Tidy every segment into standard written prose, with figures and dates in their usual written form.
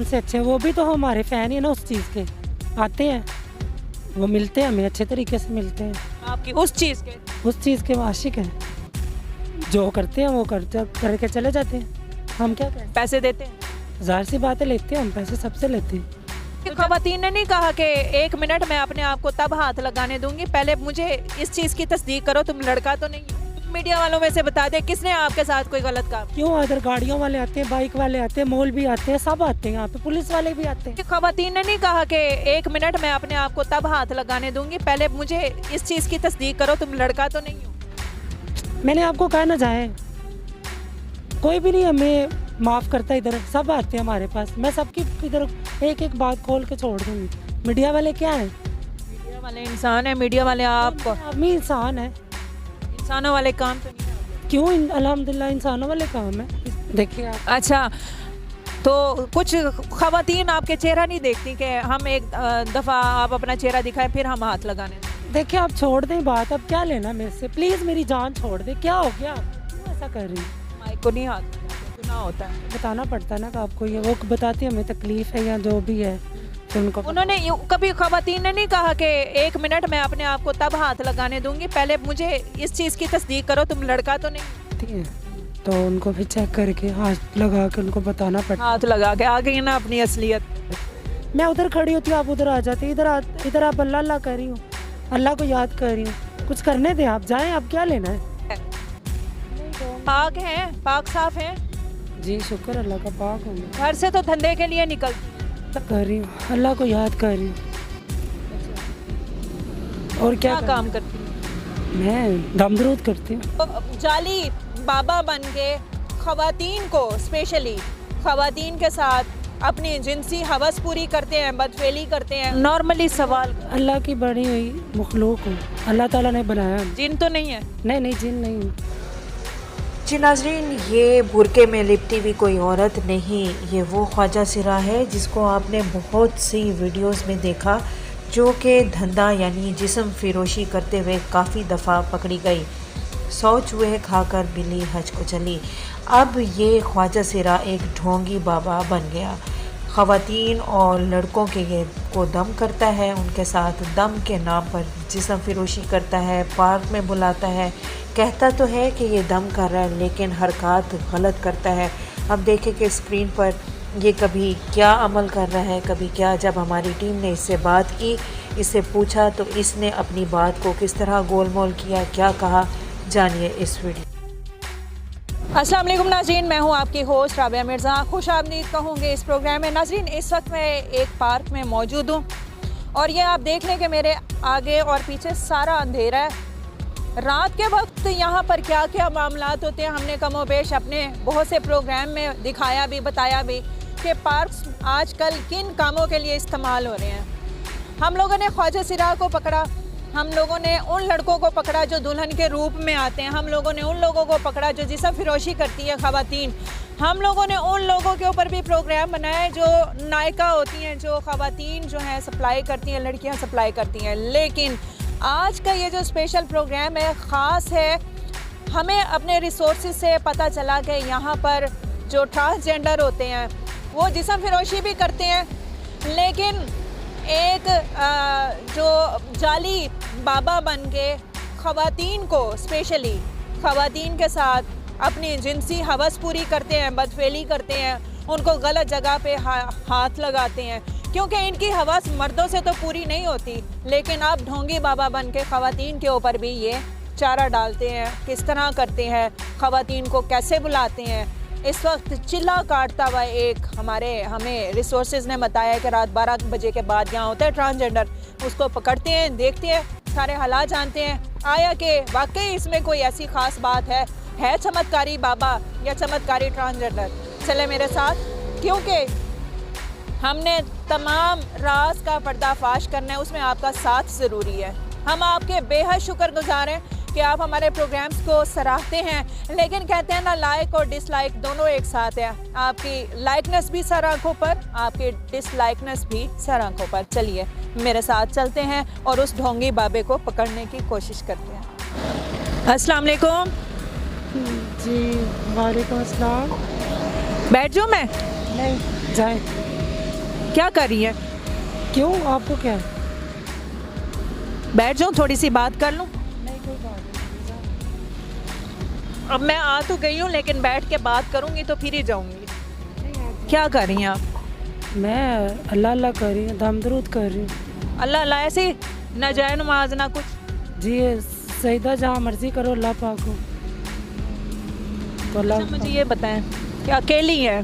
कौन से अच्छे हैं, वो भी तो हमारे फ़ैन ही है ना उस चीज़ के, आते हैं वो, मिलते हैं हमें, अच्छे तरीके से मिलते हैं। आपकी उस चीज़ के वो आशिक हैं, जो करते हैं वो करके चले जाते हैं, हम क्या करें। पैसे देते हैं। ज़ाहिर सी बातें लेते हैं, हम पैसे सबसे लेते हैं। ख़वातीन ने नहीं कहा कि 1 मिनट में अपने आप को तब हाथ लगाने दूंगी, पहले मुझे इस चीज़ की तस्दीक करो, तुम लड़का तो नहीं हो। मीडिया वालों में से बता दे किसने आपके साथ कोई गलत काम। क्यों, इधर गाड़ियों वाले आते हैं, बाइक वाले आते हैं, मॉल भी आते हैं, सब आते हैं यहाँ पे, पुलिस वाले भी आते हैं। ख़वातीन ने नहीं कहा कि 1 मिनट में अपने आप को तब हाथ लगाने दूंगी, पहले मुझे इस चीज़ की तस्दीक करो, तुम लड़का तो नहीं हो। मैंने आपको कहा ना, जाए कोई भी नहीं हमें माफ़ करता, इधर सब आते हैं हमारे पास, मैं सबकी इधर एक एक बात खोल के छोड़ दूँगी। मीडिया वाले क्या हैं? मीडिया वाले इंसान है, मीडिया वाले आप आदमी इंसान है, इंसानों वाले काम तो नहीं है। क्यों, अल्हम्दुलिल्लाह इंसानों वाले काम है। देखिए आप, अच्छा, तो कुछ ख़वातीन आपके चेहरा नहीं देखती कि हम एक दफ़ा आप अपना चेहरा दिखाएं फिर हम हाथ लगाने दें? देखिए आप छोड़ दें बात, अब क्या लेना मेरे से, प्लीज़ मेरी जान छोड़ दे, क्या हो गया, क्यों ऐसा कर रही है? माइक को नहीं हाथ लगाते, गुनाह होता है। बताना पड़ता है ना कि आपको ये, वो बताती हमें तकलीफ़ है या जो भी है, तो उनको उन्होंने कभी ख़वातीन ने नहीं कहा कि 1 मिनट में अपने आप को तब हाथ लगाने दूंगी, पहले मुझे इस चीज़ की तस्दीक करो, तुम लड़का तो नहीं। बताती हैं, तो उनको भी चेक करके हाथ लगा के उनको बताना पड़ता है। हाथ लगा के आ गई ना अपनी असलियत। मैं उधर खड़ी होती हूँ, आप उधर आ जाते, इधर आप अल्लाह अल्लाह कर रही हूँ, अल्लाह को याद कर रही हूँ, कुछ करने दें, आप जाएं, आप क्या लेना है? पाक हैं, पाक साफ हैं, जी शुक्र अल्लाह का, पाक हूँ मैं, घर से तो धंधे के लिए निकलती कर रही हूँ, अल्लाह को याद कर रही हूँ। और क्या क्या काम करती हैं? मैं दमदरूद करती हूँ। तो जाली बाबा बन के ख़वातीन को, स्पेशली ख़वातीन के साथ अपनी जिनसी हवस पूरी करते हैं, बदफेली करते हैं। नॉर्मली सवाल, अल्लाह की बनी हुई मखलूक हूँ, अल्लाह ताला ने बनाया। जिन तो नहीं है? नहीं जिन नहीं हूँ। जी नाजरीन, ये बुरके में लिपटी हुई कोई औरत नहीं, ये वो ख्वाजा सिरा है जिसको आपने बहुत सी वीडियोस में देखा, जो कि धंधा यानी जिस्म फिरोशी करते हुए काफ़ी दफ़ा पकड़ी गई। 100 चूहे खाकर बिल्ली हज को चली। अब ये ख्वाजा सिरा एक ढोंगी बाबा बन गया। ख़वातीन और लड़कों के ये को दम करता है, उनके साथ दम के नाम पर जिस्म फिरोशी करता है, पार्क में बुलाता है, कहता तो है कि ये दम कर रहा है लेकिन हरकत गलत करता है। अब देखें कि स्क्रीन पर ये कभी क्या अमल कर रहा है, कभी क्या। जब हमारी टीम ने इससे बात की, इससे पूछा, तो इसने अपनी बात को किस तरह गोलमोल किया, क्या कहा, जानिए इस वीडियो। अस्सलाम वालेकुम नाज़रीन, मैं हूं आपकी होस्ट राबिया मिर्ज़ा। खुश आमदीद कहूँगी इस प्रोग्राम में। नाज़रीन, इस वक्त मैं एक पार्क में मौजूद हूं और ये आप देख लें कि मेरे आगे और पीछे सारा अंधेरा है। रात के वक्त यहाँ पर क्या क्या मामलात होते हैं, हमने कमोबेश अपने बहुत से प्रोग्राम में दिखाया भी, बताया भी कि पार्क्स आजकल किन कामों के लिए इस्तेमाल हो रहे हैं। हम लोगों ने ख्वाजा सिरा को पकड़ा, हम लोगों ने उन लड़कों को पकड़ा जो दुल्हन के रूप में आते हैं, हम लोगों ने उन लोगों को पकड़ा जो जिस्म फिरोशी करती है ख़वातीन, हम लोगों ने उन लोगों के ऊपर भी प्रोग्राम बनाया जो नायका होती हैं, जो ख़वातीन जो हैं सप्लाई करती हैं, लड़कियां सप्लाई करती हैं। लेकिन आज का ये जो स्पेशल प्रोग्राम है ख़ास है। हमें अपने रिसोर्सेज से पता चला कि यहाँ पर जो ट्रांसजेंडर होते हैं वो जिस्म फिरोशी भी करते हैं, लेकिन एक जो जाली बाबा बन के ख़वातीन को, स्पेशली ख़वातीन के साथ अपनी जिनसी हवस पूरी करते हैं, बदफेली करते हैं, उनको गलत जगह पे हाथ लगाते हैं, क्योंकि इनकी हवस मर्दों से तो पूरी नहीं होती। लेकिन अब ढोंगी बाबा बन के ख़वातीन के ऊपर भी ये चारा डालते हैं, किस तरह करते हैं, ख़वातीन को कैसे बुलाते हैं। इस वक्त चिल्ला काटता हुआ एक हमें रिसोर्सेज ने बताया कि रात 12 बजे के बाद यहाँ होता है ट्रांसजेंडर, उसको पकड़ते हैं, देखते हैं, सारे हालात जानते हैं। आया कि वाकई इसमें कोई ऐसी ख़ास बात है चमत्कारी बाबा या चमत्कारी ट्रांसजेंडर। चले मेरे साथ, क्योंकि हमने तमाम राज का पर्दाफाश करना है, उसमें आपका साथ ज़रूरी है। हम आपके बेहद शुक्रगुजार हैं कि आप हमारे प्रोग्राम्स को सराहते हैं, लेकिन कहते हैं ना, लाइक और डिसलाइक दोनों एक साथ है। आपकी लाइकनेस भी सर आंखों पर, आपकी डिसलाइकनेस भी सर आंखों पर। चलिए मेरे साथ चलते हैं और उस ढोंगी बाबे को पकड़ने की कोशिश करते हैं। अस्सलाम वालेकुम। जी वालेकुम अस्सलाम। बैठ जाऊँ मैं? नहीं, जाए। क्या कर रही हैं? क्यों, आपको क्या है? बैठ जाऊँ, थोड़ी सी बात कर लूँ? नहीं, कोई बात अब मैं आ तो गई हूँ, लेकिन बैठ के बात करूँगी तो फिर ही जाऊँगी। नहीं। क्या कर रही हैं आप? मैं अल्लाह अल्लाह कर रही हूँ, दम दरूद कर रही हूँ। अल्लाह अल्लाह ऐसे ही, ना जाए नमाज ना कुछ? जी, सईदा जहाँ मर्जी करो अल्लाह पाक को। तो अल्लाह अच्छा, मुझे ये बताएं कि अकेली हैं,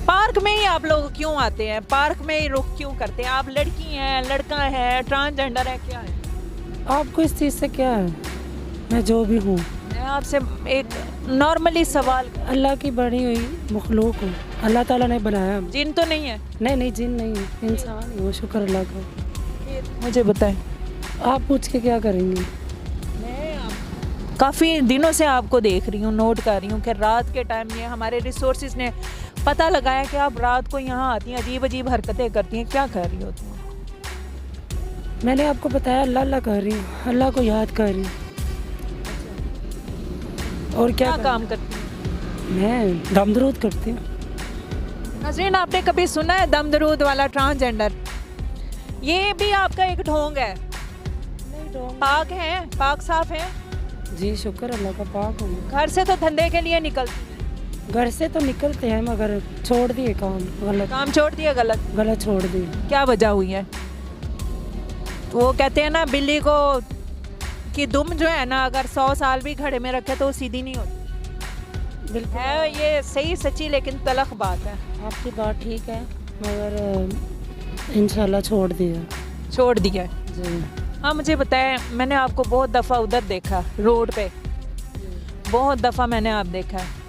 पार्क में ही आप लोग क्यों आते हैं? पार्क में ही रुख क्यों करते हैं? आप लड़की हैं, लड़का है, ट्रांसजेंडर है, क्या है? आपको इस चीज़ से क्या है? मैं जो भी हूँ, मैं आपसे एक नॉर्मली सवाल, अल्लाह की बनी हुई मखलूक हूँ। अल्लाह ताला ने बनाया। जिन तो नहीं है? नहीं नहीं, जिन नहीं है, इंसान ही वो, शुक्र अल्लाह का। मुझे बताएं। आप पूछ के क्या करेंगी? काफ़ी दिनों से आपको देख रही हूँ, नोट कर रही हूँ कि रात के टाइम ये हमारे रिसोर्सेज ने पता लगाया कि आप रात को यहाँ आती हैं, अजीब अजीब हरकतें करती हैं, क्या कर रही होती हैं? मैंने आपको बताया अल्लाह अल्लाह कर रही हूँ, अल्लाह को याद कर रही हूँ। और क्या क्या काम करती हैं? मैं दम दरूद करती हूँ। नाज़रीन, आपने कभी सुना है दम दरूद वाला ट्रांसजेंडर? ये भी आपका एक ढोंग है। पाक है, पाक साफ है? जी शुक्र अल्लाह का, पाक हूँ। घर से तो धंधे के लिए निकलती हैं? घर से तो निकलते हैं मगर छोड़ दिए काम, गलत काम छोड़ दिया? गलत छोड़ दिए। क्या वजह हुई है? वो कहते हैं ना, बिल्ली को कि दुम जो है ना, अगर 100 साल भी घड़े में रखे तो वो सीधी नहीं होती। बिल्कुल है ये सही सच्ची लेकिन तलख बात है। आपकी बात ठीक है, मगर इंशाल्लाह छोड़ दिया। छोड़ दिया है? जी। हाँ, मुझे बताएं, मैंने आपको बहुत दफ़ा उधर देखा, रोड पे बहुत दफ़ा मैंने आप देखा है।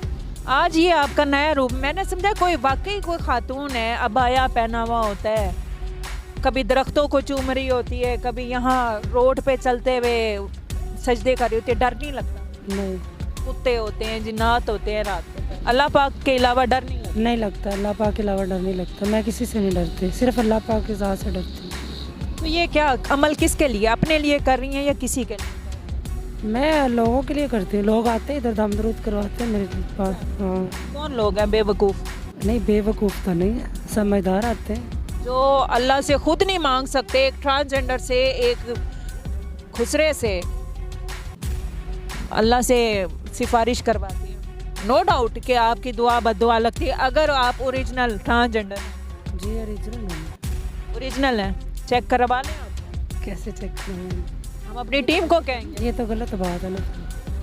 आज ये आपका नया रूप, मैंने समझा कोई वाकई कोई खातून है, अबाया पहना हुआ होता है, कभी दरख्तों को चूम रही होती है, कभी यहाँ रोड पे चलते हुए सजदे कर रही होती है, डर नहीं लगता? नहीं, कुत्ते होते हैं, जिन्नात होते हैं, रात को अल्लाह पाक के अलावा डर नहीं लगता? नहीं लगता, अल्लाह पाक के अलावा डर नहीं लगता। मैं किसी से नहीं डरती, सिर्फ अल्लाह पाक की ज़ात से डरती हूँ। तो ये क्या अमल किसके लिए, अपने लिए कर रही हैं या किसी के लिए? मैं लोगों के लिए करती हूँ, लोग आते हैं इधर दम दरूद करवाते हैं मेरे पास। हाँ। कौन लोग हैं बेवकूफ़? नहीं, बेवकूफ़ तो नहीं है, समझदार आते हैं। जो अल्लाह से खुद नहीं मांग सकते, एक ट्रांसजेंडर से, एक खुसरे से अल्लाह से सिफारिश करवाती है। नो डाउट कि आपकी दुआ बद्दुआ लगती है अगर आप ओरिजिनल ट्रांसजेंडर हैं। जी ओरिजिनल है। ओरिजिनल है, चेक करवा लें आप। कैसे चेक करें? हम अपनी टीम को कहेंगे। ये तो गलत बात है ना।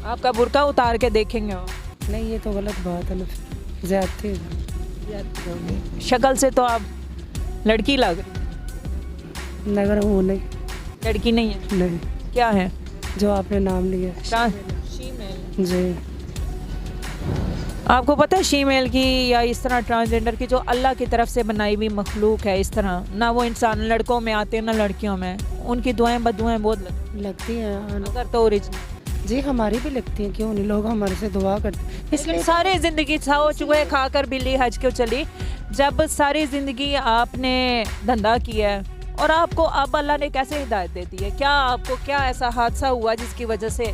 आपका बुर्का उतार के देखेंगे वो। नहीं, ये तो गलत बात है ना, फिर ज़्यादती है। शक्ल से तो आप लड़की लग रही, नगर हूँ नहीं, लड़की नहीं है। नहीं, क्या है जो आपने नाम लिया। शीमेल? जी। आपको पता है शीमेल की या इस तरह ट्रांसजेंडर की जो अल्लाह की तरफ से बनाई हुई मखलूक है, इस तरह ना वो इंसान लड़कों में आते हैं ना लड़कियों में, उनकी दुआएं बदुआएं बहुत लगती हैं अगर तो ओरिजिनल। जी, हमारी भी लगती हैं, क्यों नहीं, लोग हमारे से दुआ करते हैं। इसलिए सारी ज़िंदगी छाओ चूहे खाकर बिल्ली हज क्यों चली? जब सारी ज़िंदगी आपने धंधा किया है और आपको अब अल्लाह ने कैसे हिदायत दे दी है? क्या आपको क्या ऐसा हादसा हुआ जिसकी वजह से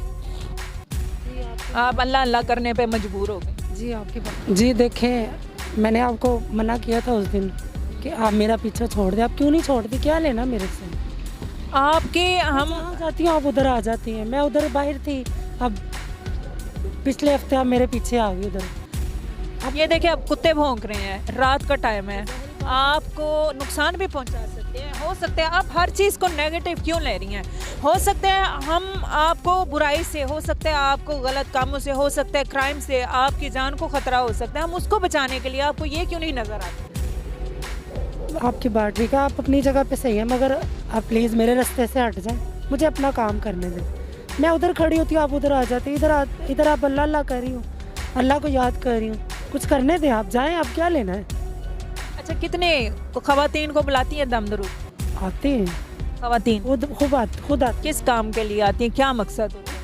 आप अल्लाह अल्लाह करने पे मजबूर हो गए? जी आपकी बात। जी देखें, मैंने आपको मना किया था उस दिन कि आप मेरा पीछा छोड़ दें। आप क्यों नहीं छोड़ती? क्या लेना मेरे से? आपके हम जहाँ जाती हूँ आप उधर आ जाती हैं। मैं उधर बाहर थी, अब पिछले हफ्ते आप मेरे पीछे आ गई उधर। अब ये देखिए, अब कुत्ते भौंक रहे हैं, रात का टाइम है, आपको नुकसान भी पहुंचा सकते हैं। हो सकता है आप हर चीज़ को नेगेटिव क्यों ले रही हैं? हो सकता है हम आपको बुराई से, हो सकता है आपको गलत कामों से, हो सकता है क्राइम से आपकी जान को ख़तरा हो सकता है। हम उसको बचाने के लिए आपको ये क्यों नहीं नज़र आता? आपकी बात ठीक है, आप अपनी जगह पे सही है, मगर आप प्लीज़ मेरे रास्ते से हट जाएं, मुझे अपना काम करने दें। मैं उधर खड़ी होती हूँ, आप उधर आ जाते हैं। इधर आप अल्लाह अल्लाह कर रही हूँ, अल्लाह को याद कर रही हूँ। कुछ करने दें, आप जाएं, आप क्या लेना है? अच्छा, कितने ख़वातीन को बुलाती हैं दम दरूद? आते हैं ख़वातीन खुद आते। किस काम के लिए आती हैं? क्या मकसद होता है?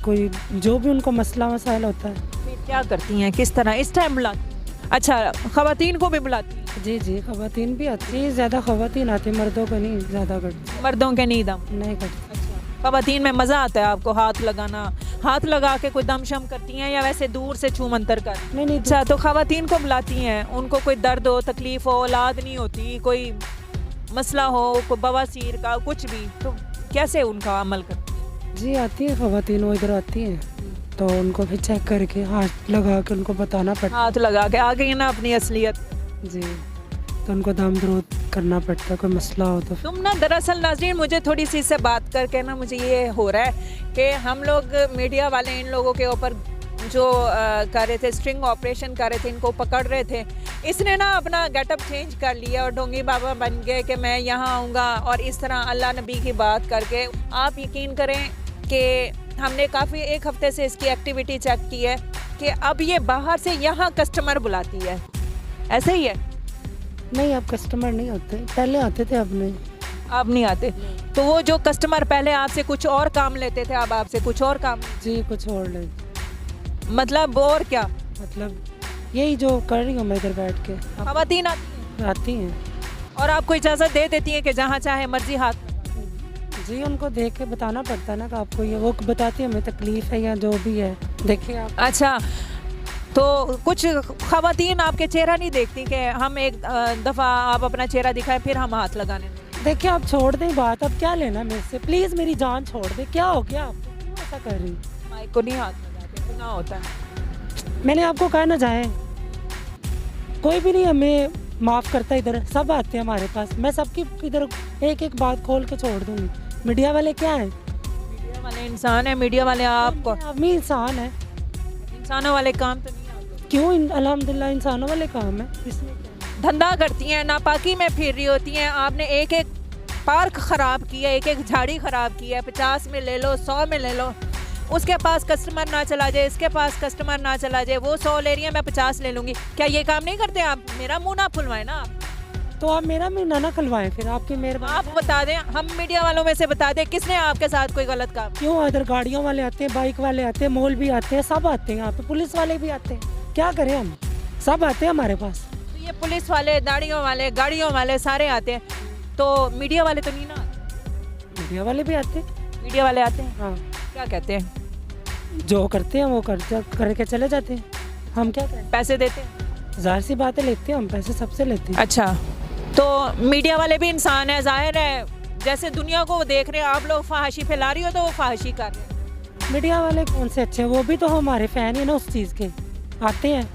कोई जो भी उनको मसला मसाइल होता है। फिर क्या करती हैं, किस तरह इस टाइम बुलाती हैं? अच्छा, ख़वातीन को भी बुलाती हैं? जी, ख़वातीन भी आती है, ज़्यादा ख़वातीन आती, मर्दों को नहीं ज़्यादा करती। मर्दों के नहीं दम नहीं करती। ख़वातीन में मज़ा आता है आपको हाथ लगाना, हाथ लगा के कोई दमशम करती हैं या वैसे दूर से छू मंतर कर? नहीं नहीं अच्छा, तो खवातीन को बुलाती हैं, उनको कोई दर्द हो, तकलीफ हो, औलाद नहीं होती, कोई मसला हो, कोई बवासीर का कुछ भी, तो कैसे उनका अमल करती हैं? जी आती है खवातीन, वो इधर आती हैं तो उनको भी चेक करके हाथ लगा के उनको बताना पड़ता हाथ लगा के आ गई ना अपनी असलियत। है जी, तो उनको दम दरूद करना पड़ता है, कोई मसला हो तो। तुम ना दरअसल नाज़रीन मुझे थोड़ी सी इससे बात करके ना मुझे ये हो रहा है कि हम लोग मीडिया वाले इन लोगों के ऊपर जो कर रहे थे, स्ट्रिंग ऑपरेशन कर रहे थे, इनको पकड़ रहे थे, इसने ना अपना गेटअप चेंज कर लिया और ढोंगी बाबा बन गए कि मैं यहाँ आऊँगा, और इस तरह अल्लाह नबी की बात करके। आप यकीन करें कि हमने काफ़ी एक हफ्ते से इसकी एक्टिविटी चेक की है कि अब ये बाहर से यहाँ कस्टमर बुलाती है, ऐसे ही है? नहीं, अब कस्टमर नहीं होते, पहले आते थे, अब नहीं। अब नहीं आते? तो वो जो कस्टमर पहले आपसे कुछ और काम लेते थे, अब आपसे कुछ और काम? जी कुछ और ले, मतलब और क्या? मतलब यही जो कर रही हूँ मैं इधर बैठ के। खवातीन आती आती हैं हैं और आपको इजाज़त दे देती हैं कि जहाँ चाहे मर्जी हाथ? जी, उनको देख के बताना पड़ता है ना कि आपको ये, वो बताती है हमें तकलीफ है या जो भी है, देखिए आप। अच्छा, तो कुछ खवातीन आपके चेहरा नहीं देखती कि हम एक दफ़ा आप अपना चेहरा दिखाएं फिर हम हाथ लगाने दें? देखिए आप छोड़ दें बात, अब क्या लेना मेरे से, प्लीज़ मेरी जान छोड़ दे, क्या हो गया आपको, क्यों ऐसा कर रही? माइक को नहीं हाथ लगाते, गुनाह होता है। मैंने आपको कहा ना जाए, कोई भी नहीं हमें माफ़ करता, इधर सब आते हैं हमारे पास, मैं सबकी इधर एक एक बात खोल के छोड़ दूँगी। मीडिया वाले क्या हैं? मीडिया वाले इंसान है, मीडिया वाले आपको, आदमी इंसान है, इंसानों वाले काम तो नहीं आते। क्यों? अल्हम्दुलिल्लाह इंसानों वाले काम है, इसमें क्या है? धंधा करती हैं, नापाकी में फिर रही होती हैं, आपने एक एक पार्क ख़राब किया, एक एक झाड़ी ख़राब की है, 50 में ले लो, 100 में ले लो, उसके पास कस्टमर ना चला जाए, इसके पास कस्टमर ना चला जाए, वो 100 ले रही है, मैं 50 ले लूँगी। क्या ये काम नहीं करते आप? मेरा मुँह ना फुलवाएं ना आप। तो आप मेरा महीना ना खुलवाएं, फिर आपकी मेहरबानी। आप बता दें, हम मीडिया वालों में से बता दें किसने आपके साथ कोई गलत काम? क्यों? इधर गाड़ियों वाले आते हैं, बाइक वाले आते हैं, मॉल भी आते हैं, सब आते हैं यहाँ पे, पुलिस वाले भी आते हैं, क्या करें हम, सब आते हैं हमारे पास। तो ये पुलिस वाले, दाढ़ियों वाले, गाड़ियों वाले सारे आते हैं, तो मीडिया वाले तो नहीं ना आते? मीडिया वाले भी आते हैं। मीडिया वाले आते हैं, हाँ, क्या कहते हैं? जो करते हैं वो करके चले जाते हैं, हम क्या करें? पैसे देते हैं? जाहिर सी बातें लेते हैं हम, पैसे सबसे लेते हैं। अच्छा, तो मीडिया वाले भी इंसान है, जाहिर है, जैसे दुनिया को वो देख रहे हैं, आप लोग फहाशी फैला रही हो तो वो फहाशी कर रहे हैं। मीडिया वाले कौन से अच्छे हैं? वो भी तो हमारे फ़ैन ही ना उस चीज़ के, आते हैं,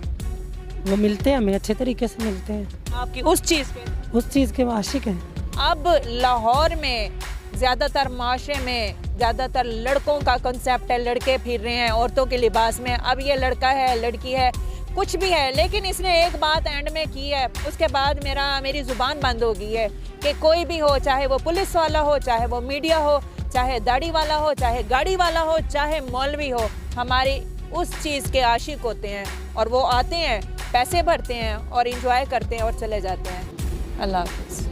वो मिलते हैं हमें, अच्छे तरीके से मिलते हैं, आपकी उस चीज़ के? उस चीज़ के आशिक हैं। अब लाहौर में ज़्यादातर माशरे में ज़्यादातर लड़कों का कंसेप्ट है, लड़के फिर रहे हैं औरतों के लिबास में, अब ये लड़का है, लड़की है, कुछ भी है, लेकिन इसने एक बात एंड में की है, उसके बाद मेरी ज़ुबान बंद हो गई है कि कोई भी हो, चाहे वो पुलिस वाला हो, चाहे वो मीडिया हो, चाहे दाढ़ी वाला हो, चाहे गाड़ी वाला हो, चाहे मौलवी हो, हमारी उस चीज़ के आशिक होते हैं और वो आते हैं, पैसे भरते हैं और इंजॉय करते हैं और चले जाते हैं। अल्लाह हाफ़िज़।